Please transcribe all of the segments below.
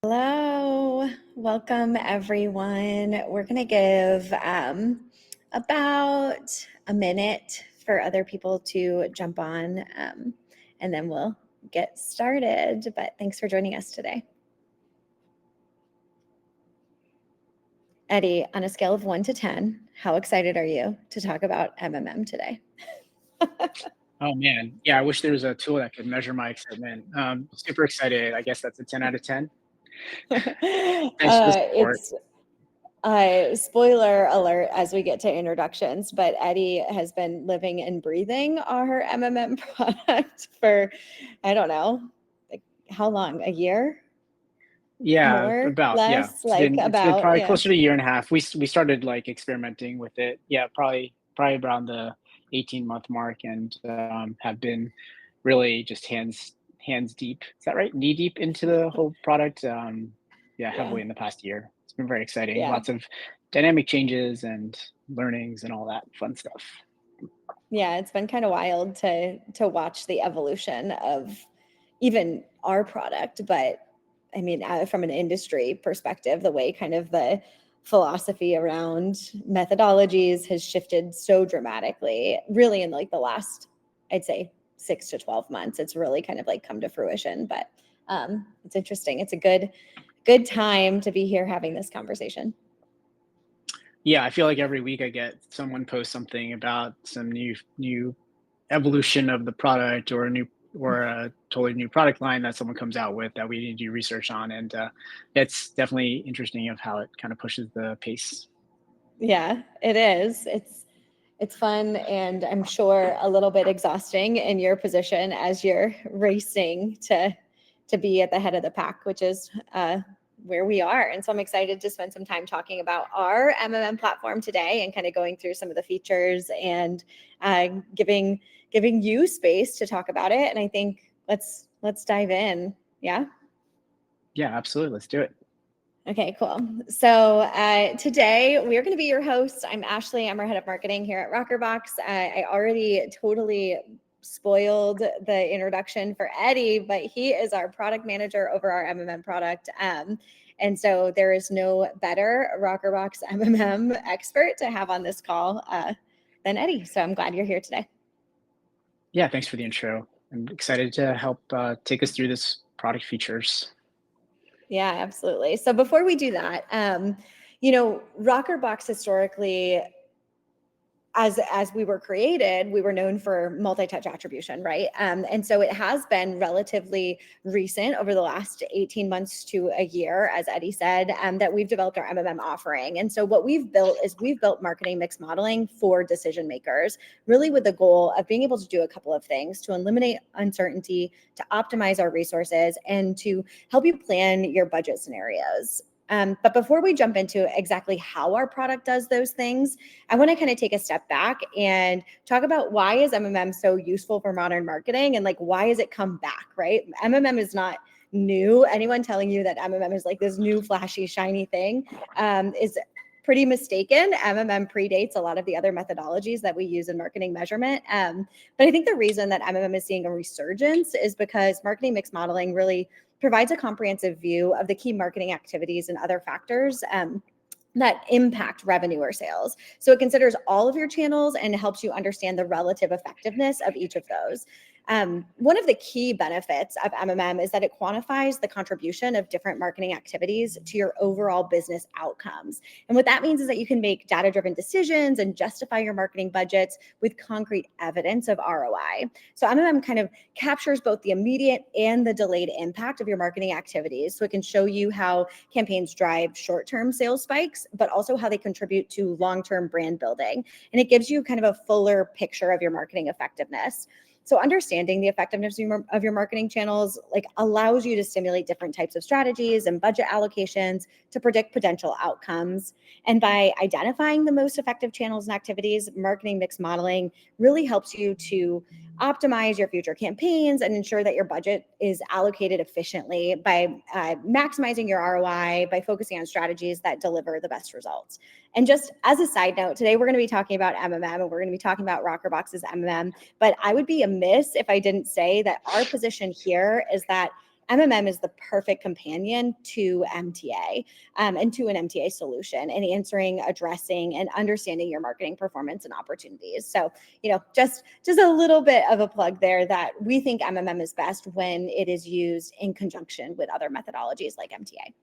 Hello, welcome everyone. We're going to give about a minute for other people to jump on and then we'll get started. But thanks for joining us today. Eddie, on a scale of 1 to 10, how excited are you to talk about MMM today? Oh man, yeah, I wish there was a tool that could measure my excitement. Super excited. I guess that's a 10 out of 10. Thanks for the support. It's spoiler alert as we get to introductions, but Eddie has been living and breathing our MMM product for, I don't know, like how long? A year? Yeah, More? about yeah. Less? It's been probably Yeah. closer to a year and a half. We started like experimenting with it. Yeah, probably around the 18-month mark, and have been really just hands deep. Is that right? Knee deep into the whole product. Yeah, Yeah. heavily in the past year. It's been very exciting. Yeah. Lots of dynamic changes and learnings and all that fun stuff. Yeah. It's been kind of wild to watch the evolution of even our product, but I mean, from an industry perspective, the way kind of the philosophy around methodologies has shifted so dramatically, really in like the last, I'd say 6 to 12 months. It's really kind of like come to fruition, but it's interesting. It's a good time to be here having this conversation. Yeah, I feel like every week I get someone post something about some new evolution of the product or a totally new product line that someone comes out with that we need to do research on, and it's definitely interesting of how it kind of pushes the pace. Yeah, it is. It's fun and I'm sure a little bit exhausting in your position as you're racing to be at the head of the pack, which is where we are. And so I'm excited to spend some time talking about our MMM platform today and kind of going through some of the features and giving you space to talk about it. And I think let's dive in. Yeah. Yeah, absolutely. Let's do it. Okay, cool. So today we are going to be your hosts. I'm Ashley. I'm our head of marketing here at Rockerbox. I already totally spoiled the introduction for Eddie, but he is our product manager over our MMM product. And so there is no better Rockerbox MMM expert to have on this call than Eddie. So I'm glad you're here today. Yeah, thanks for the intro. I'm excited to help take us through this product features. Yeah, absolutely. So before we do that, Rockerbox historically as we were created, we were known for multi-touch attribution, right? And so it has been relatively recent over the last 18 months to a year, as Eddie said, that we've developed our MMM offering. And so what we've built is we've built marketing mix modeling for decision makers, really with the goal of being able to do a couple of things: to eliminate uncertainty, to optimize our resources, and to help you plan your budget scenarios. But before we jump into exactly how our product does those things, I want to kind of take a step back and talk about why is MMM so useful for modern marketing and like why has it come back, right? MMM is not new. Anyone telling you that MMM is like this new flashy shiny thing is pretty mistaken. MMM predates a lot of the other methodologies that we use in marketing measurement. But I think the reason that MMM is seeing a resurgence is because marketing mix modeling really provides a comprehensive view of the key marketing activities and other factors that impact revenue or sales. So it considers all of your channels and helps you understand the relative effectiveness of each of those. One of the key benefits of MMM is that it quantifies the contribution of different marketing activities to your overall business outcomes. And what that means is that you can make data-driven decisions and justify your marketing budgets with concrete evidence of ROI. So MMM kind of captures both the immediate and the delayed impact of your marketing activities. So it can show you how campaigns drive short-term sales spikes, but also how they contribute to long-term brand building. And it gives you kind of a fuller picture of your marketing effectiveness. So understanding the effectiveness of your marketing channels like allows you to stimulate different types of strategies and budget allocations to predict potential outcomes. And by identifying the most effective channels and activities, marketing mix modeling really helps you to optimize your future campaigns and ensure that your budget is allocated efficiently by maximizing your ROI, by focusing on strategies that deliver the best results. And just as a side note, today we're going to be talking about MMM and we're going to be talking about Rockerbox's MMM, but I would be amiss if I didn't say that our position here is that MMM is the perfect companion to MTA and to an MTA solution and answering, addressing, and understanding your marketing performance and opportunities. So, just a little bit of a plug there that we think MMM is best when it is used in conjunction with other methodologies like MTA.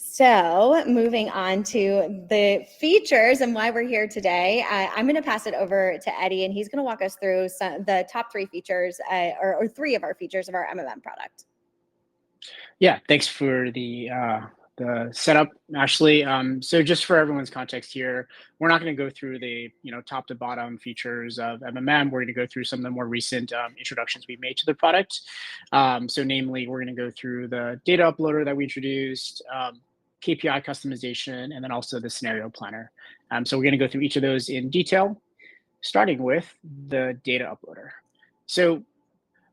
So moving on to the features and why we're here today, I'm going to pass it over to Eddie, and he's going to walk us through the top 3 features or 3 of our features of our MMM product. Yeah, thanks for the setup, Ashley. So just for everyone's context here, we're not going to go through the top to bottom features of MMM. We're going to go through some of the more recent introductions we made to the product. So namely, we're going to go through the data uploader that we introduced, KPI customization, and then also the scenario planner. So we're going to go through each of those in detail, starting with the data uploader. So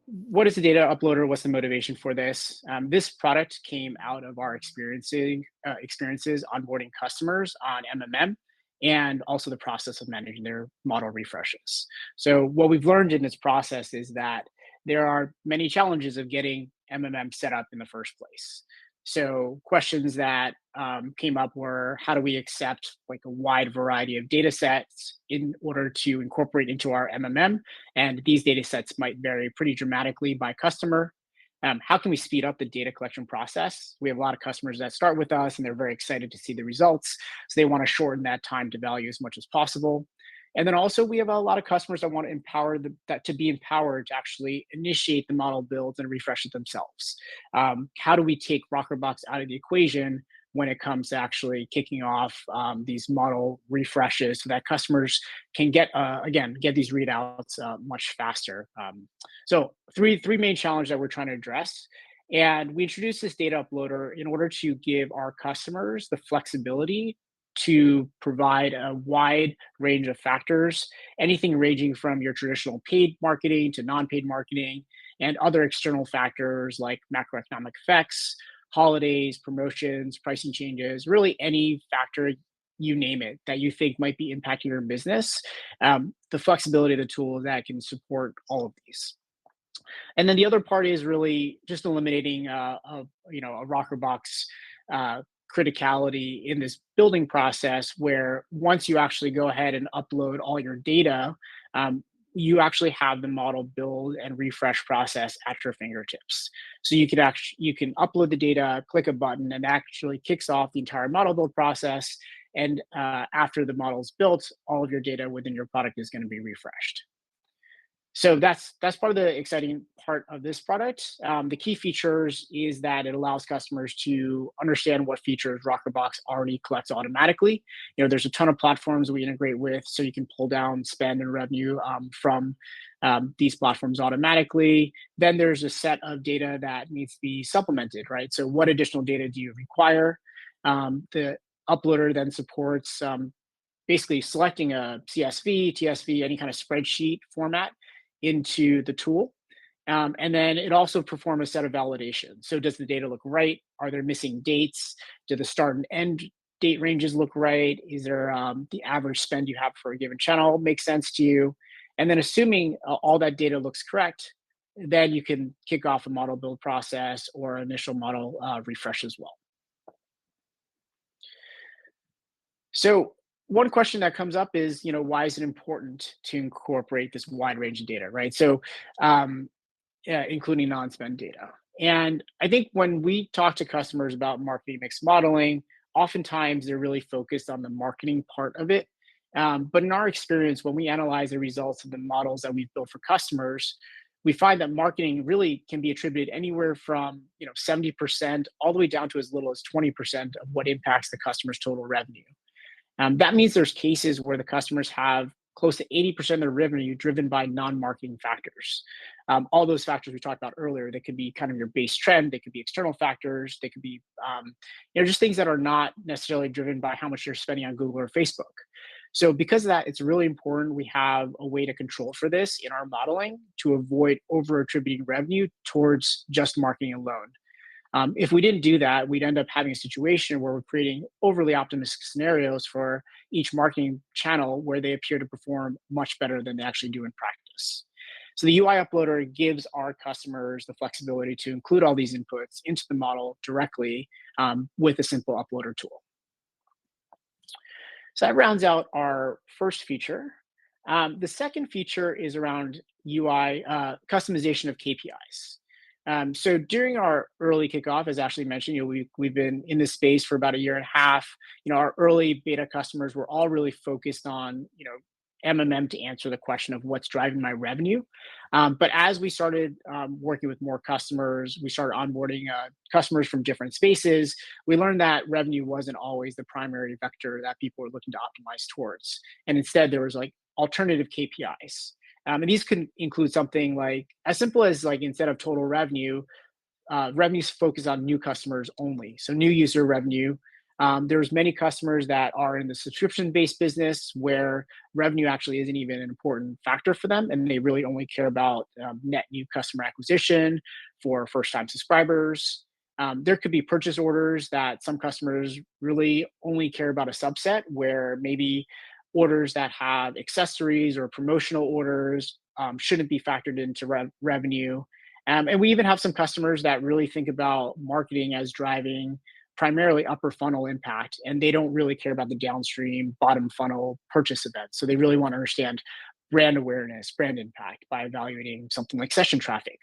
what is the data uploader? What's the motivation for this? This product came out of our experiences onboarding customers on MMM and also the process of managing their model refreshes. So what we've learned in this process is that there are many challenges of getting MMM set up in the first place. So questions that came up were, how do we accept like a wide variety of data sets in order to incorporate into our MMM? And these data sets might vary pretty dramatically by customer. How can we speed up the data collection process? We have a lot of customers that start with us and they're very excited to see the results. So they want to shorten that time to value as much as possible. And then also we have a lot of customers that want to empower that to be empowered to actually initiate the model builds and refresh it themselves. How do we take Rockerbox out of the equation when it comes to actually kicking off these model refreshes so that customers can get these readouts much faster. So three main challenges that we're trying to address. And we introduced this data uploader in order to give our customers the flexibility to provide a wide range of factors, anything ranging from your traditional paid marketing to non-paid marketing and other external factors like macroeconomic effects, holidays, promotions, pricing changes, really any factor, you name it, that you think might be impacting your business. The flexibility of the tool that can support all of these. And then the other part is really just eliminating a Rockerbox criticality in this building process, where once you actually go ahead and upload all your data, you actually have the model build and refresh process at your fingertips. So you can upload the data, click a button, and actually kicks off the entire model build process. And after the model is built, all of your data within your product is going to be refreshed. So that's part of the exciting part of this product. The key features is that it allows customers to understand what features Rockerbox already collects automatically. There's a ton of platforms we integrate with, so you can pull down spend and revenue from these platforms automatically. Then there's a set of data that needs to be supplemented, right? So what additional data do you require? The uploader then supports basically selecting a CSV, TSV, any kind of spreadsheet format into the tool. And then it also performs a set of validations. So does the data look right? Are there missing dates? Do the start and end date ranges look right? Is there the average spend you have for a given channel make sense to you? And then assuming all that data looks correct, then you can kick off a model build process or initial model refresh as well. So one question that comes up is, why is it important to incorporate this wide range of data, right? So, including non-spend data. And I think when we talk to customers about marketing mix modeling, oftentimes they're really focused on the marketing part of it. But in our experience, when we analyze the results of the models that we've built for customers, we find that marketing really can be attributed anywhere from 70% all the way down to as little as 20% of what impacts the customer's total revenue. That means there's cases where the customers have close to 80% of their revenue driven by non-marketing factors. All those factors we talked about earlier, they could be kind of your base trend, they could be external factors, they could be just things that are not necessarily driven by how much you're spending on Google or Facebook. So because of that, it's really important we have a way to control for this in our modeling to avoid over attributing revenue towards just marketing alone. If we didn't do that, we'd end up having a situation where we're creating overly optimistic scenarios for each marketing channel where they appear to perform much better than they actually do in practice. So the UI uploader gives our customers the flexibility to include all these inputs into the model directly with a simple uploader tool. So that rounds out our first feature. The second feature is around UI customization of KPIs. So during our early kickoff, as Ashley mentioned, we've been in this space for about a year and a half. Our early beta customers were all really focused on MMM to answer the question of what's driving my revenue. But as we started working with more customers, we started onboarding customers from different spaces. We learned that revenue wasn't always the primary vector that people were looking to optimize towards, and instead there was like alternative KPIs. And these could include something like as simple as like instead of total revenue, revenues focus on new customers only. So new user revenue. There's many customers that are in the subscription-based business where revenue actually isn't even an important factor for them, and they really only care about net new customer acquisition for first-time subscribers. There could be purchase orders that some customers really only care about a subset, where maybe orders that have accessories or promotional orders shouldn't be factored into revenue. And we even have some customers that really think about marketing as driving primarily upper funnel impact, and they don't really care about the downstream bottom funnel purchase events. So they really want to understand brand awareness, brand impact by evaluating something like session traffic.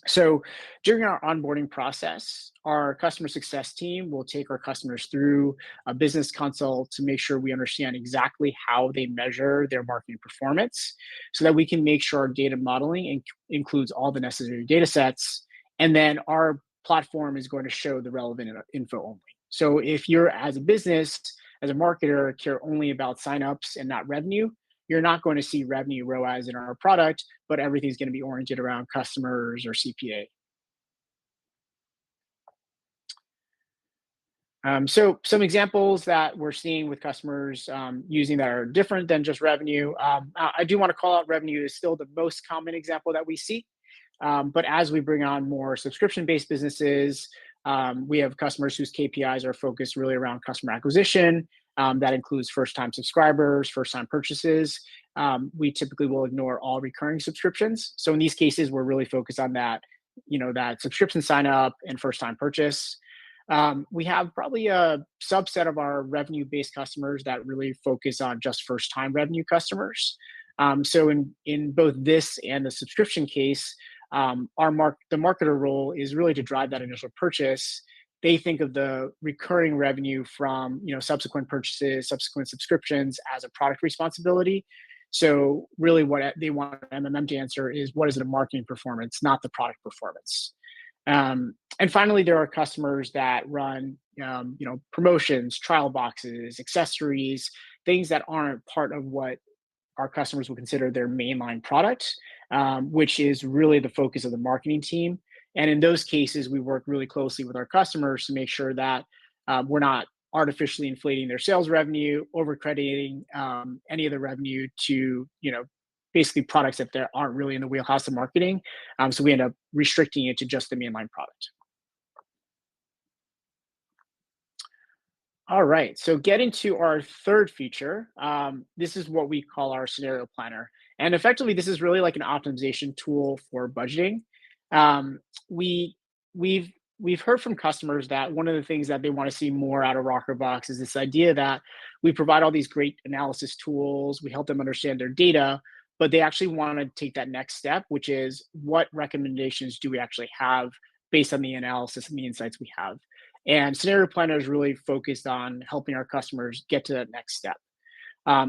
So during our onboarding process, our customer success team will take our customers through a business consult to make sure we understand exactly how they measure their marketing performance so that we can make sure our data modeling includes all the necessary data sets. And then our platform is going to show the relevant info only. So if you're as a business, as a marketer, care only about signups and not revenue, you're not going to see revenue ROAS in our product, but everything's going to be oriented around customers or CPA. So some examples that we're seeing with customers using that are different than just revenue. I do want to call out revenue is still the most common example that we see. But as we bring on more subscription-based businesses, we have customers whose KPIs are focused really around customer acquisition. That includes first-time subscribers, first-time purchases. We typically will ignore all recurring subscriptions. So in these cases, we're really focused on that, that subscription sign up and first-time purchase. We have probably a subset of our revenue-based customers that really focus on just first-time revenue customers. So in both this and the subscription case, the marketer role is really to drive that initial purchase. They think of the recurring revenue from subsequent purchases, subsequent subscriptions as a product responsibility. So really what they want MMM to answer is what is the marketing performance, not the product performance. And finally, there are customers that run promotions, trial boxes, accessories, things that aren't part of what our customers will consider their mainline product, which is really the focus of the marketing team. And in those cases, we work really closely with our customers to make sure that we're not artificially inflating their sales revenue, overcrediting any of the revenue to, basically products that aren't really in the wheelhouse of marketing. So we end up restricting it to just the mainline product. All right, so getting to our third feature, this is what we call our scenario planner. And effectively, this is really like an optimization tool for budgeting. We've heard from customers that one of the things that they want to see more out of Rockerbox is this idea that we provide all these great analysis tools, we help them understand their data, but they actually want to take that next step, which is what recommendations do we actually have based on the analysis and the insights we have. And Scenario Planner is really focused on helping our customers get to that next step.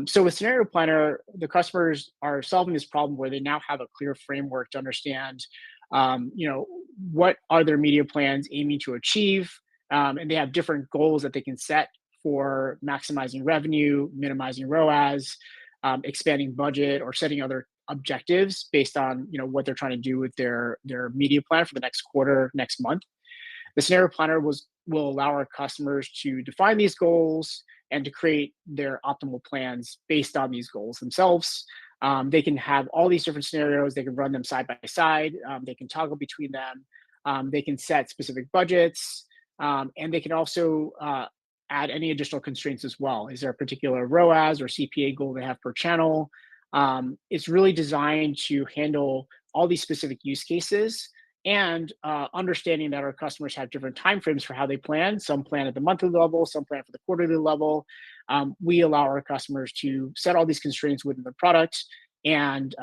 So with Scenario Planner, the customers are solving this problem where they now have a clear framework to understand, what are their media plans aiming to achieve, and they have different goals that they can set for maximizing revenue, minimizing ROAS, expanding budget, or setting other objectives based on what they're trying to do with their media plan for the next quarter, next month. The Scenario Planner will allow our customers to define these goals and to create their optimal plans based on these goals themselves. They can have all these different scenarios. They can run them side by side. They can toggle between them. They can set specific budgets. And they can also add any additional constraints as well. Is there a particular ROAS or CPA goal they have per channel? It's really designed to handle all these specific use cases and understanding that our customers have different timeframes for how they plan. Some plan at the monthly level, some plan for the quarterly level. We allow our customers to set all these constraints within the product and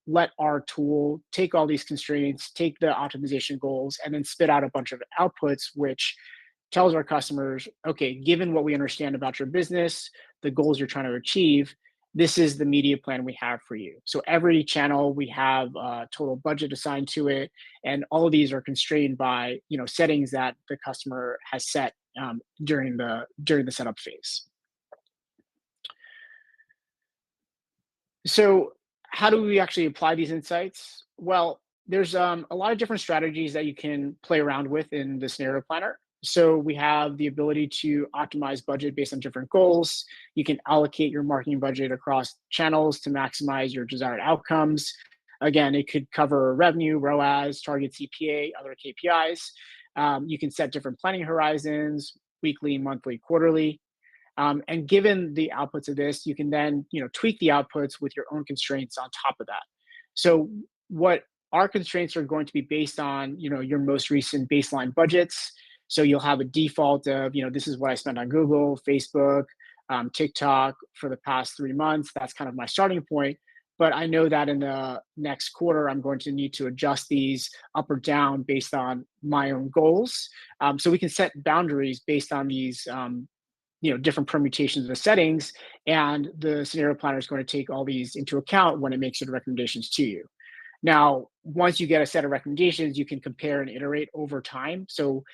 let our tool take all these constraints, take the optimization goals, and then spit out a bunch of outputs, which tells our customers, okay, given what we understand about your business, the goals you're trying to achieve, this is the media plan we have for you. So every channel we have a total budget assigned to it, and all of these are constrained by settings that the customer has set during the setup phase. So how do we actually apply these insights? Well, there's a lot of different strategies that you can play around with in the scenario planner. So we have the ability to optimize budget based on different goals. You can allocate your marketing budget across channels to maximize your desired outcomes. Again, it could cover revenue, ROAS, target CPA, other KPIs. You can set different planning horizons, weekly, monthly, quarterly. And given the outputs of this, you can then tweak the outputs with your own constraints on top of that. So what our constraints are going to be based on your most recent baseline budgets. So you'll have a default of this is what I spent on Google, Facebook, TikTok for the past 3 months. That's kind of my starting point. But I know that in the next quarter, I'm going to need to adjust these up or down based on my own goals. So we can set boundaries based on these different permutations of the settings, and the scenario planner is going to take all these into account when it makes the recommendations to you. Now, once you get a set of recommendations, you can compare and iterate over time. So,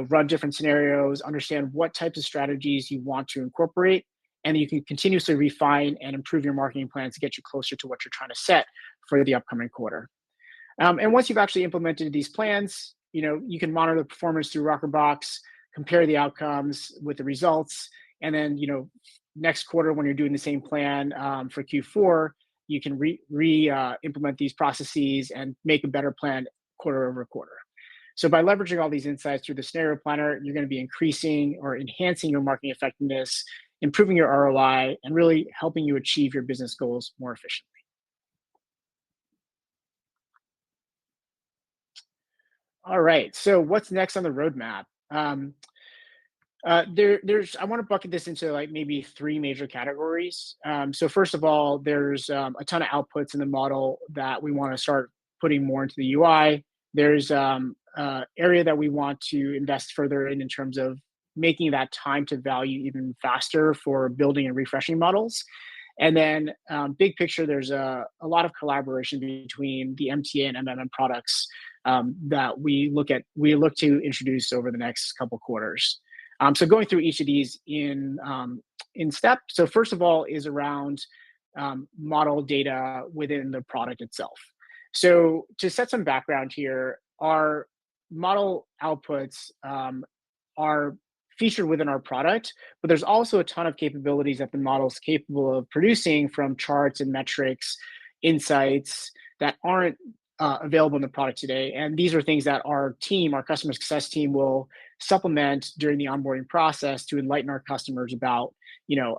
run different scenarios, understand what types of strategies you want to incorporate, and you can continuously refine and improve your marketing plans to get you closer to what you're trying to set for the upcoming quarter. And once you've actually implemented these plans, you can monitor the performance through Rockerbox, compare the outcomes with the results, and then next quarter when you're doing the same plan for Q4, you can implement these processes and make a better plan quarter over quarter. So by leveraging all these insights through the scenario planner, you're going to be increasing or enhancing your marketing effectiveness, improving your ROI, and really helping you achieve your business goals more efficiently. All right. So what's next on the roadmap? I want to bucket this into like maybe three major categories. So first of all, there's a ton of outputs in the model that we want to start putting more into the UI. There's area that we want to invest further in terms of making that time to value even faster for building and refreshing models. And then big picture, there's a lot of collaboration between the MTA and MMM products that we look to introduce over the next couple quarters. So going through each of these in step. So first of all is around model data within the product itself. So to set some background here, our model outputs are featured within our product, but there's also a ton of capabilities that the model is capable of producing, from charts and metrics, insights that aren't available in the product today. And these are things that our customer success team, will supplement during the onboarding process to enlighten our customers about,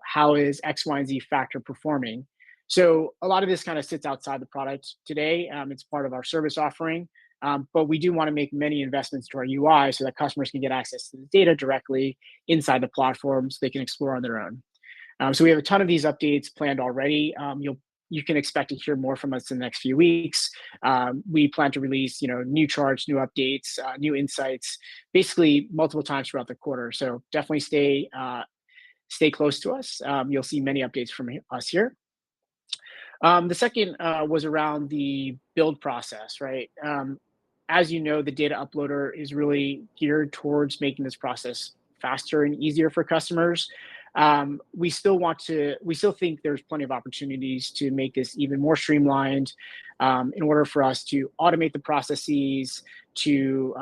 how is X, Y, and Z factor performing. So a lot of this kind of sits outside the product today. It's part of our service offering. But we do want to make many investments to our UI so that customers can get access to the data directly inside the platform so they can explore on their own. So we have a ton of these updates planned already. You can expect to hear more from us in the next few weeks. We plan to release, new charts, new updates, new insights, basically multiple times throughout the quarter. So definitely stay close to us. You'll see many updates from us here. The second was around the build process, right? As you know, the data uploader is really geared towards making this process faster and easier for customers. We still think there's plenty of opportunities to make this even more streamlined, in order for us to automate the processes, to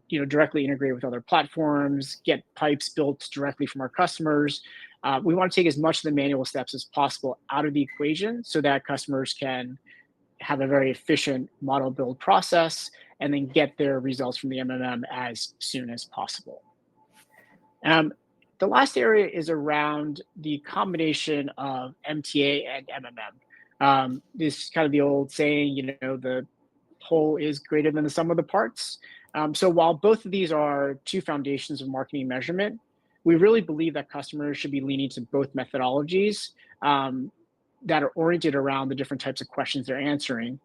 directly integrate with other platforms, get pipes built directly from our customers. We want to take as much of the manual steps as possible out of the equation so that customers can have a very efficient model build process and then get their results from the MMM as soon as possible. The last area is around the combination of MTA and MMM. This kind of the old saying, the whole is greater than the sum of the parts. So while both of these are two foundations of marketing measurement, we really believe that customers should be leaning to both methodologies um, that are oriented around the different types of questions they're answering.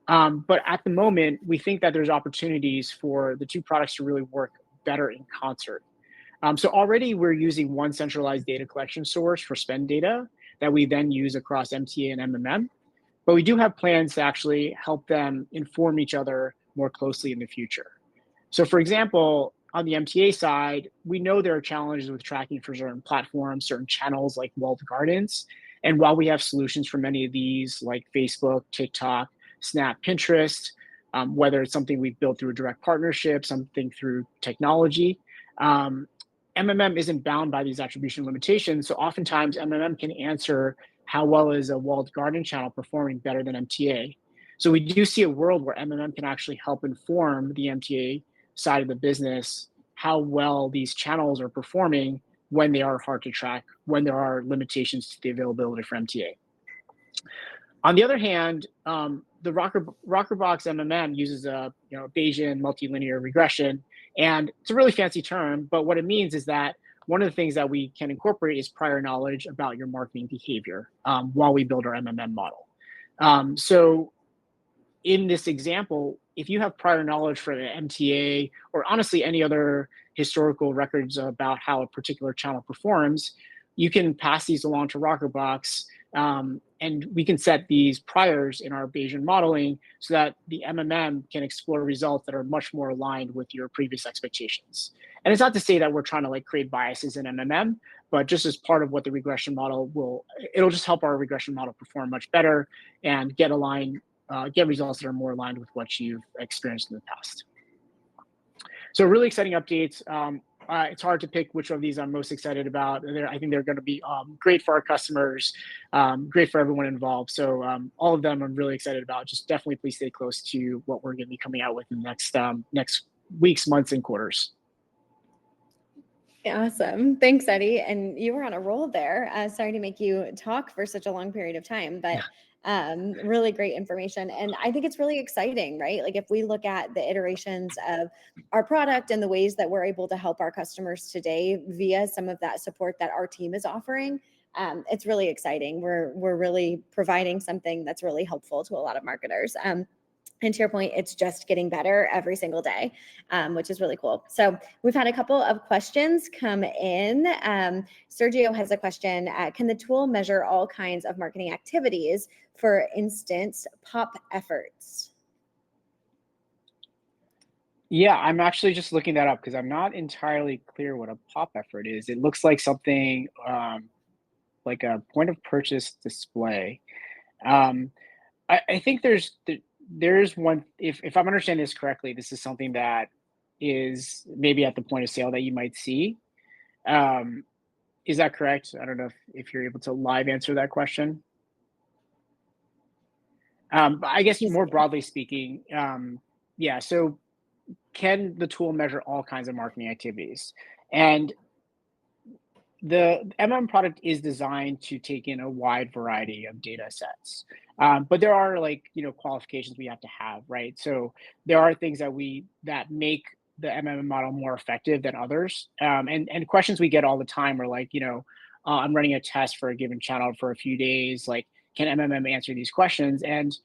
But at the moment, we think that there's opportunities for the two products to really work better in concert. So already we're using one centralized data collection source for spend data that we then use across MTA and MMM. But we do have plans to actually help them inform each other more closely in the future. So for example, on the MTA side, we know there are challenges with tracking for certain platforms, certain channels like walled gardens. And while we have solutions for many of these, like Facebook, TikTok, Snap, Pinterest, whether it's something we've built through a direct partnership, something through technology, um, MMM isn't bound by these attribution limitations. So oftentimes MMM can answer how well is a walled garden channel performing better than MTA. So we do see a world where MMM can actually help inform the MTA side of the business how well these channels are performing when they are hard to track, when there are limitations to the availability for MTA. On the other hand, the Rockerbox MMM uses a Bayesian multilinear regression, and it's a really fancy term. But what it means is that one of the things that we can incorporate is prior knowledge about your marketing behavior while we build our MMM model. So in this example, if you have prior knowledge for the MTA or honestly any other historical records about how a particular channel performs, you can pass these along to Rockerbox, and we can set these priors in our Bayesian modeling so that the MMM can explore results that are much more aligned with your previous expectations. And it's not to say that we're trying to create biases in MMM, but just as part of what the regression model it'll just help our regression model perform much better and get results that are more aligned with what you've experienced in the past. So really exciting updates. It's hard to pick which of these I'm most excited about. I think they're going to be great for our customers, great for everyone involved. So all of them I'm really excited about. Just definitely please stay close to what we're going to be coming out with in the next weeks, months, and quarters. Awesome. Thanks, Eddie. And you were on a roll there. Sorry to make you talk for such a long period of time, but really great information. And I think it's really exciting, right? Like if we look at the iterations of our product and the ways that we're able to help our customers today via some of that support that our team is offering, it's really exciting. We're really providing something that's really helpful to a lot of marketers. And to your point, it's just getting better every single day, which is really cool. So we've had a couple of questions come in. Sergio has a question. Can the tool measure all kinds of marketing activities, for instance, pop efforts? Yeah, I'm actually just looking that up because I'm not entirely clear what a pop effort is. It looks like something like a point of purchase display. Um, I think there's one. If I'm understanding this correctly, this is something that is maybe at the point of sale that you might see. Um, is that correct? I don't know if you're able to live answer that question. But I guess more broadly speaking, yeah. So can the tool measure all kinds of marketing activities? And the MM product is designed to take in a wide variety of data sets. But there are qualifications we have to have, right? So there are things that make the MMM model more effective than others. And questions we get all the time are I'm running a test for a given channel for a few days. Like, can MMM answer these questions? And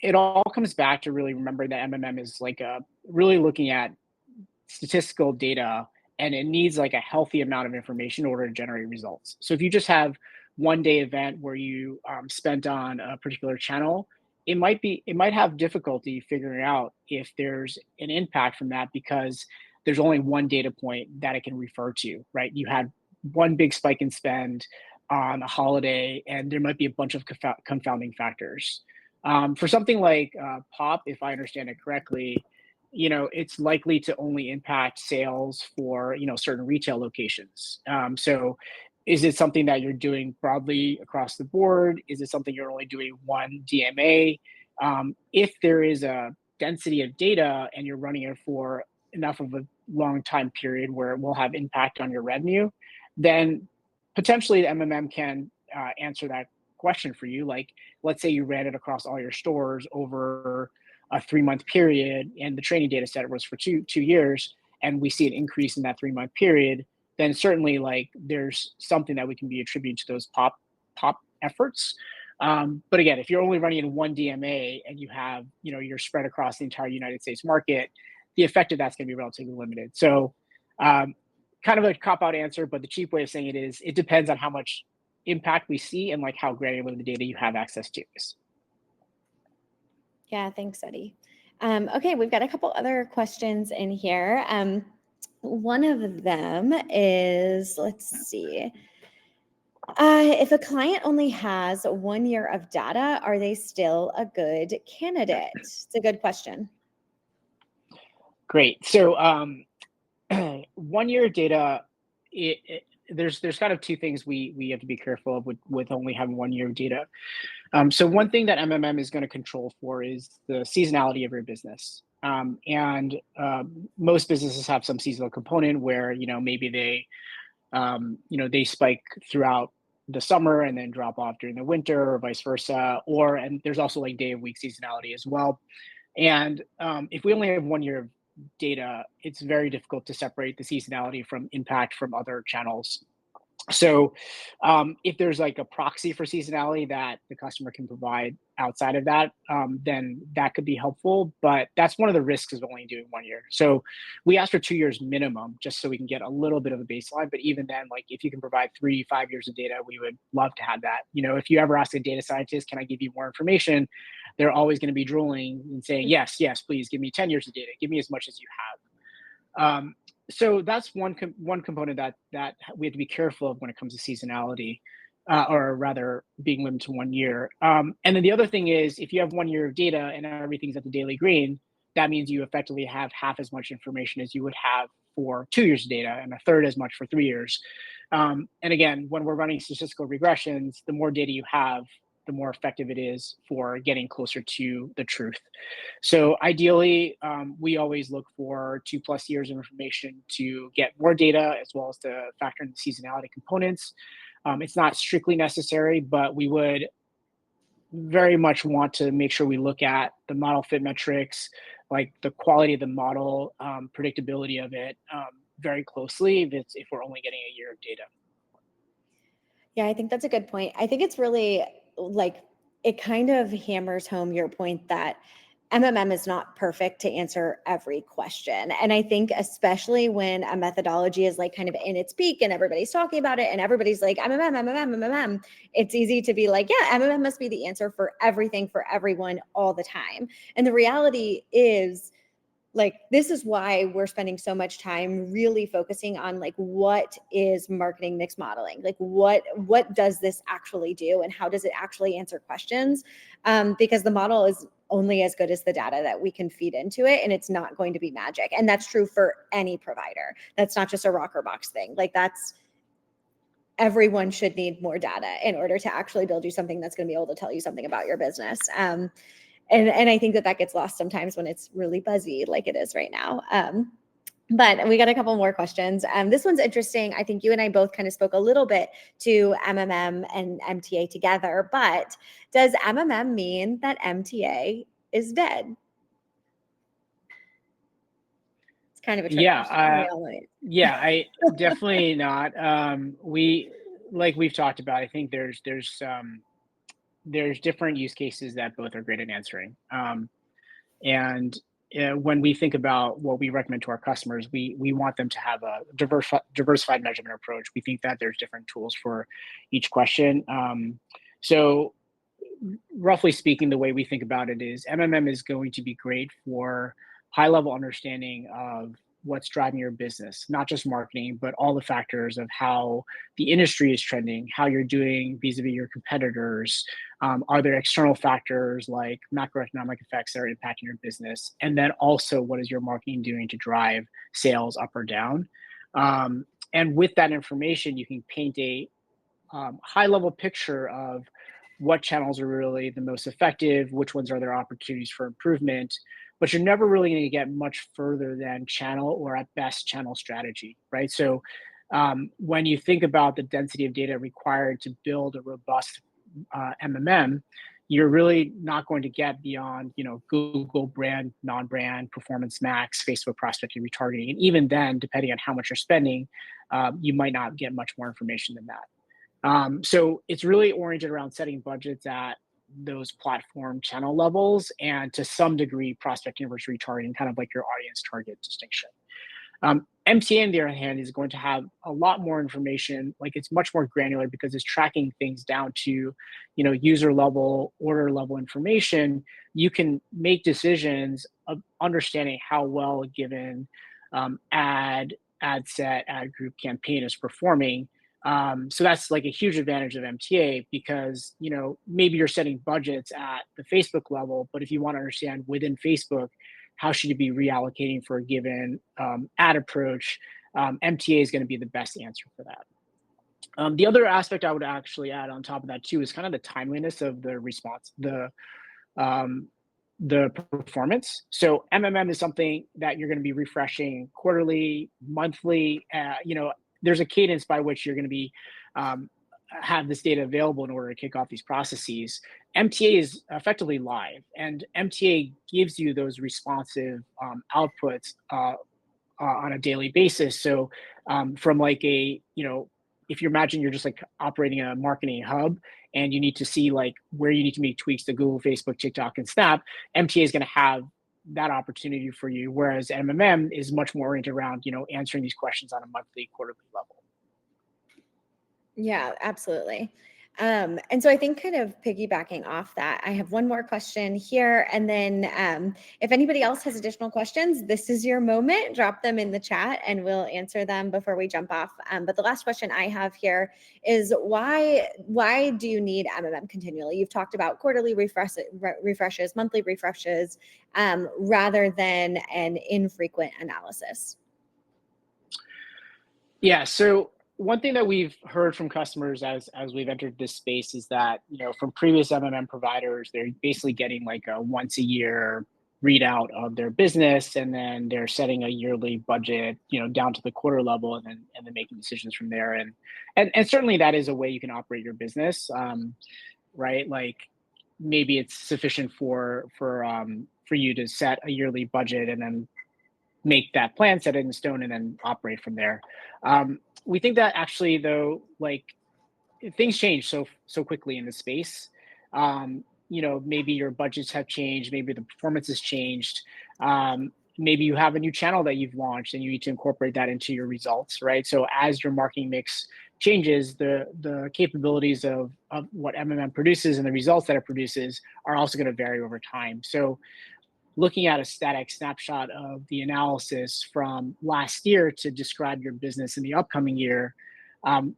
it all comes back to really remembering that MMM is really looking at statistical data, and it needs a healthy amount of information in order to generate results. So if you just have one day event where you spent on a particular channel, it might have difficulty figuring out if there's an impact from that because there's only one data point that it can refer to, right? You had one big spike in spend on a holiday, and there might be a bunch of confounding factors. For something like pop, if I understand it correctly, it's likely to only impact sales for certain retail locations. So is it something that you're doing broadly across the board? Is it something you're only doing one DMA? If there is a density of data and you're running it for enough of a long time period where it will have impact on your revenue, then potentially the MMM can answer that question for you. Like, let's say you ran it across all your stores over a 3-month period, and the training data set was for two years, and we see an increase in that 3-month period, then certainly like there's something that we can be attributed to those pop efforts. But again, if you're only running in one DMA and you have, you're spread across the entire United States market, the effect of that's going to be relatively limited. So, kind of a cop out answer, but the cheap way of saying it is it depends on how much impact we see and like how granular the data you have access to is. Yeah, thanks, Eddie. Okay, we've got a couple other questions in here. One of them is, let's see. If a client only has 1 year of data, are they still a good candidate? It's a good question. Great. So 1 year data, there's kind of two things we have to be careful of with only having 1 year of data. So one thing that MMM is going to control for is the seasonality of your business. And most businesses have some seasonal component where, maybe they spike throughout the summer and then drop off during the winter or vice versa. And there's also like day of week seasonality as well. And if we only have 1 year of data, it's very difficult to separate the seasonality from impact from other channels. So if there's like a proxy for seasonality that the customer can provide outside of that, then that could be helpful. But that's one of the risks of only doing 1 year. So we ask for 2 years minimum, just so we can get a little bit of a baseline. But even then, like if you can provide 3-5 years of data, we would love to have that. If you ever ask a data scientist, can I give you more information? They're always going to be drooling and saying, yes, please give me 10 years of data. Give me as much as you have. So that's one component that we have to be careful of when it comes to seasonality, or rather being limited to 1 year. And then the other thing is, if you have 1 year of data and everything's at the daily green, that means you effectively have half as much information as you would have for 2 years of data and a third as much for 3 years. And again, when we're running statistical regressions, the more data you have, the more effective it is for getting closer to the truth. So ideally, we always look for 2+ years of information to get more data, as well as to factor in the seasonality components. It's not strictly necessary, but we would very much want to make sure we look at the model fit metrics, like the quality of the model, predictability of it, very closely if we're only getting a year of data. Yeah, I think that's a good point. I think it's really like, it kind of hammers home your point that MMM is not perfect to answer every question. And I think especially when a methodology is like kind of in its peak and everybody's talking about it and everybody's like MMM, it's easy to be like, yeah, MMM must be the answer for everything for everyone all the time. And the reality is, like, this is why we're spending so much time really focusing on like, what is marketing mix modeling? Like what does this actually do? And how does it actually answer questions? Because the model is only as good as the data that we can feed into it. And it's not going to be magic. And that's true for any provider. That's not just a Rockerbox thing. Like everyone should need more data in order to actually build you something that's going to be able to tell you something about your business. And I think that gets lost sometimes when it's really buzzy like it is right now. But we got a couple more questions. This one's interesting. I think you and I both kind of spoke a little bit to MMM and MTA together, but does MMM mean that MTA is dead? It's kind of a trick question. Yeah, I definitely not. We've talked about, I think there's different use cases that both are great at answering. And when we think about what we recommend to our customers, we want them to have a diversified measurement approach. We think that there's different tools for each question. So roughly speaking, the way we think about it is MMM is going to be great for high level understanding of what's driving your business, not just marketing, but all the factors of how the industry is trending, how you're doing vis-a-vis your competitors. Are there external factors like macroeconomic effects that are impacting your business? And then also, what is your marketing doing to drive sales up or down? And with that information, you can paint a high level picture of what channels are really the most effective, which ones are there opportunities for improvement, but you're never really going to get much further than channel or at best channel strategy, right? So when you think about the density of data required to build a robust MMM, you're really not going to get beyond, Google brand, non-brand, performance max, Facebook prospecting, retargeting. And even then, depending on how much you're spending, you might not get much more information than that. So it's really oriented around setting budgets at those platform channel levels and to some degree prospecting versus retargeting, kind of like your audience target distinction. MTA, on the other hand, is going to have a lot more information. Like it's much more granular because it's tracking things down to, user level, order level information. You can make decisions of understanding how well a given ad set, ad group campaign is performing. So that's like a huge advantage of MTA because maybe you're setting budgets at the Facebook level, but if you want to understand within Facebook how should you be reallocating for a given ad approach, MTA is going to be the best answer for that. The other aspect I would actually add on top of that too is kind of the timeliness of the response, the performance. So MMM is something that you're going to be refreshing quarterly, monthly. There's a cadence by which you're going to be have this data available in order to kick off these processes. MTA is effectively live, and MTA gives you those responsive outputs on a daily basis. So from like if you imagine you're just like operating a marketing hub and you need to see like where you need to make tweaks to Google, Facebook, TikTok, and Snap, MTA is going to have that opportunity for you. Whereas MMM is much more oriented around, answering these questions on a monthly, quarterly level. Yeah, absolutely. And so I think kind of piggybacking off that, I have one more question here. And then if anybody else has additional questions, this is your moment. Drop them in the chat and we'll answer them before we jump off. But the last question I have here is why do you need MMM continually? You've talked about quarterly refreshes, monthly refreshes, rather than an infrequent analysis. Yeah, so one thing that we've heard from customers as we've entered this space is that, from previous MMM providers, they're basically getting like a once a year readout of their business, and then they're setting a yearly budget, down to the quarter level, and then making decisions from there. And certainly that is a way you can operate your business, right? Like maybe it's sufficient for you to set a yearly budget and then make that plan, set it in stone, and then operate from there. We think that actually, though, like things change so quickly in the space. Maybe your budgets have changed, maybe the performance has changed. Maybe you have a new channel that you've launched and you need to incorporate that into your results, right? So as your marketing mix changes, the capabilities of what MMM produces and the results that it produces are also going to vary over time. So looking at a static snapshot of the analysis from last year to describe your business in the upcoming year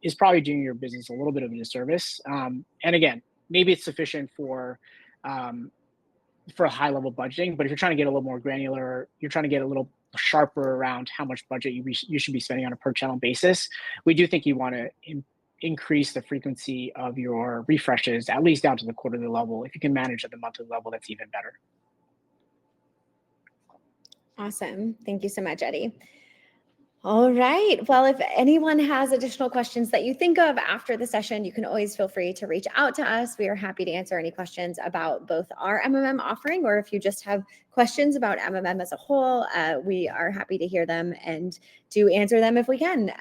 is probably doing your business a little bit of a disservice. And again, maybe it's sufficient for a high level budgeting, but if you're trying to get a little more granular, you're trying to get a little sharper around how much budget you should be spending on a per channel basis, we do think you want to increase the frequency of your refreshes, at least down to the quarterly level. If you can manage at the monthly level, that's even better. Awesome. Thank you so much, Eddie. All right. Well, if anyone has additional questions that you think of after the session, you can always feel free to reach out to us. We are happy to answer any questions about both our MMM offering, or if you just have questions about MMM as a whole, we are happy to hear them and to answer them if we can.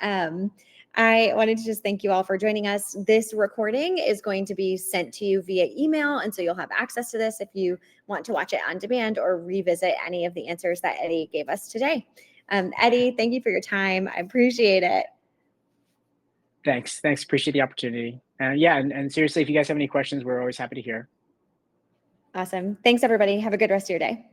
I wanted to just thank you all for joining us. This recording is going to be sent to you via email, and so you'll have access to this if you want to watch it on demand or revisit any of the answers that Eddie gave us today. Eddie, thank you for your time. I appreciate it. Thanks. Appreciate the opportunity. And seriously, if you guys have any questions, we're always happy to hear. Awesome. Thanks, everybody. Have a good rest of your day.